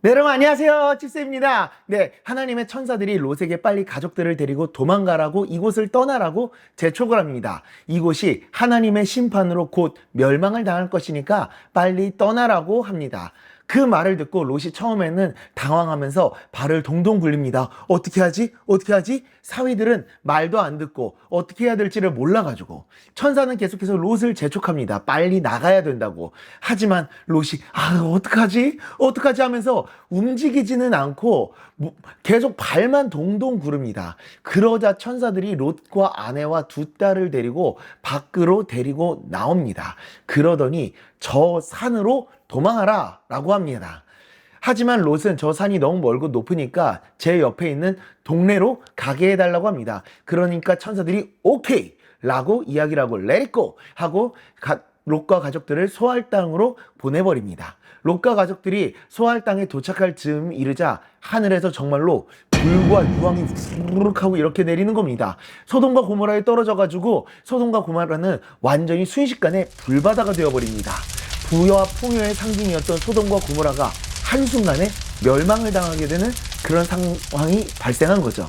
네, 여러분 안녕하세요. 칩스입니다. 네, 하나님의 천사들이 롯에게 빨리 가족들을 데리고 도망가라고 이곳을 떠나라고 재촉을 합니다. 이곳이 하나님의 심판으로 곧 멸망을 당할 것이니까 빨리 떠나라고 합니다. 그 말을 듣고 롯이 처음에는 당황하면서 발을 동동 굴립니다. 어떻게 하지? 어떻게 하지? 사위들은 말도 안 듣고 어떻게 해야 될지를 몰라가지고 천사는 계속해서 롯을 재촉합니다. 빨리 나가야 된다고. 하지만 롯이 어떡하지? 어떡하지 하면서 움직이지는 않고 계속 발만 동동 구릅니다. 그러자 천사들이 롯과 아내와 두 딸을 데리고 밖으로 데리고 나옵니다. 그러더니 저 산으로 도망하라 라고 합니다. 하지만 롯은 저 산이 너무 멀고 높으니까 제 옆에 있는 동네로 가게 해달라고 합니다. 그러니까 천사들이 오케이 라고 이야기를 하고 let it go 하고 롯과 가족들을 소알 땅으로 보내버립니다. 롯과 가족들이 소알 땅에 도착할 즈음 이르자 하늘에서 정말로 불과 유황이 우르륵 하고 이렇게 내리는 겁니다. 소돔과 고모라에 떨어져가지고 소돔과 고모라는 완전히 순식간에 불바다가 되어버립니다. 부여와 풍요의 상징이었던 소돔과 고모라가 한순간에 멸망을 당하게 되는 그런 상황이 발생한 거죠.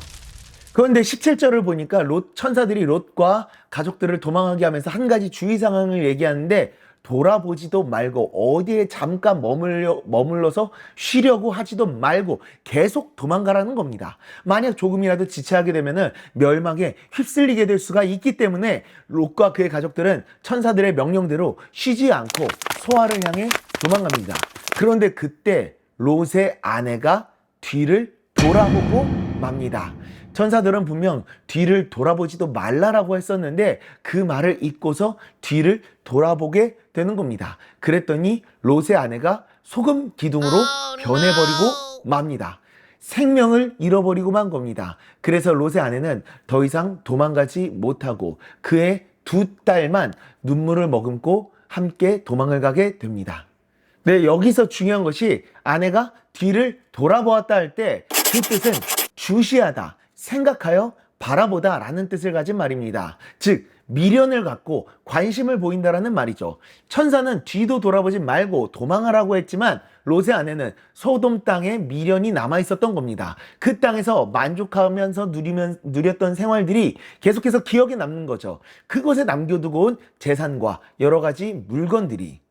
그런데 17절을 보니까 천사들이 롯과 가족들을 도망하게 하면서 한 가지 주의 상황을 얘기하는데 돌아보지도 말고 어디에 잠깐 머물러서 쉬려고 하지도 말고 계속 도망가라는 겁니다. 만약 조금이라도 지체하게 되면은 멸망에 휩쓸리게 될 수가 있기 때문에 롯과 그의 가족들은 천사들의 명령대로 쉬지 않고 소알을 향해 도망갑니다. 그런데 그때 롯의 아내가 뒤를 돌아보고 맙니다. 천사들은 분명 뒤를 돌아보지도 말라라고 했었는데 그 말을 잊고서 뒤를 돌아보게 되는 겁니다. 그랬더니 롯의 아내가 소금 기둥으로 변해버리고 맙니다. 생명을 잃어버리고 만 겁니다. 그래서 롯의 아내는 더 이상 도망가지 못하고 그의 두 딸만 눈물을 머금고 함께 도망을 가게 됩니다. 네, 여기서 중요한 것이 아내가 뒤를 돌아보았다 할 때 그 뜻은 주시하다, 생각하여 바라보다 라는 뜻을 가진 말입니다. 즉 미련을 갖고 관심을 보인다라는 말이죠. 천사는 뒤도 돌아보지 말고 도망하라고 했지만 롯의 아내는 소돔 땅에 미련이 남아있었던 겁니다. 그 땅에서 만족하면서 누렸던 생활들이 계속해서 기억에 남는 거죠. 그곳에 남겨두고 온 재산과 여러 가지 물건들이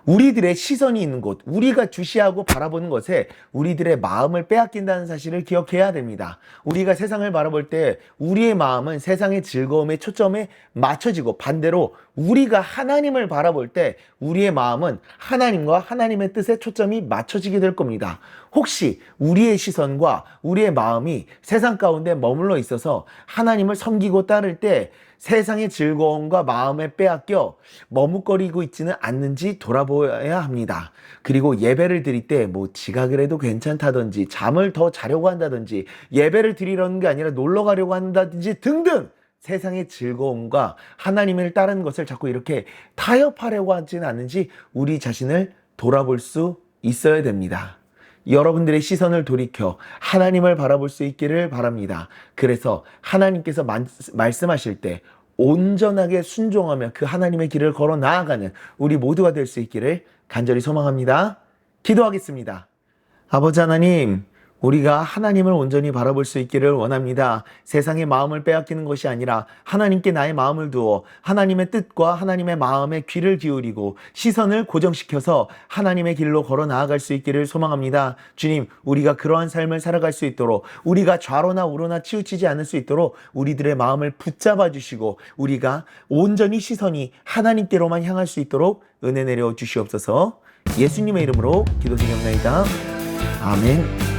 우리들의 시선이 있는 곳, 우리가 주시하고 바라보는 것에 우리들의 마음을 빼앗긴다는 사실을 기억해야 됩니다. 우리가 세상을 바라볼 때 우리의 마음은 세상의 즐거움에 초점에 맞춰지고 반대로 우리가 하나님을 바라볼 때 우리의 마음은 하나님과 하나님의 뜻에 초점이 맞춰지게 될 겁니다. 혹시 우리의 시선과 우리의 마음이 세상 가운데 머물러 있어서 하나님을 섬기고 따를 때 세상의 즐거움과 마음에 빼앗겨 머뭇거리고 있지는 않는지 돌아보아야 합니다. 그리고 예배를 드릴 때 지각을 해도 괜찮다든지 잠을 더 자려고 한다든지 예배를 드리려는 게 아니라 놀러 가려고 한다든지 등등 세상의 즐거움과 하나님을 따르는 것을 자꾸 이렇게 타협하려고 하지는 않는지 우리 자신을 돌아볼 수 있어야 됩니다. 여러분들의 시선을 돌이켜 하나님을 바라볼 수 있기를 바랍니다. 그래서 하나님께서 말씀하실 때 온전하게 순종하며 그 하나님의 길을 걸어 나아가는 우리 모두가 될 수 있기를 간절히 소망합니다. 기도하겠습니다. 아버지 하나님, 우리가 하나님을 온전히 바라볼 수 있기를 원합니다. 세상의 마음을 빼앗기는 것이 아니라 하나님께 나의 마음을 두어 하나님의 뜻과 하나님의 마음에 귀를 기울이고 시선을 고정시켜서 하나님의 길로 걸어 나아갈 수 있기를 소망합니다. 주님, 우리가 그러한 삶을 살아갈 수 있도록 우리가 좌로나 우로나 치우치지 않을 수 있도록 우리들의 마음을 붙잡아 주시고 우리가 온전히 시선이 하나님께로만 향할 수 있도록 은혜 내려 주시옵소서. 예수님의 이름으로 기도드리옵나이다. 아멘.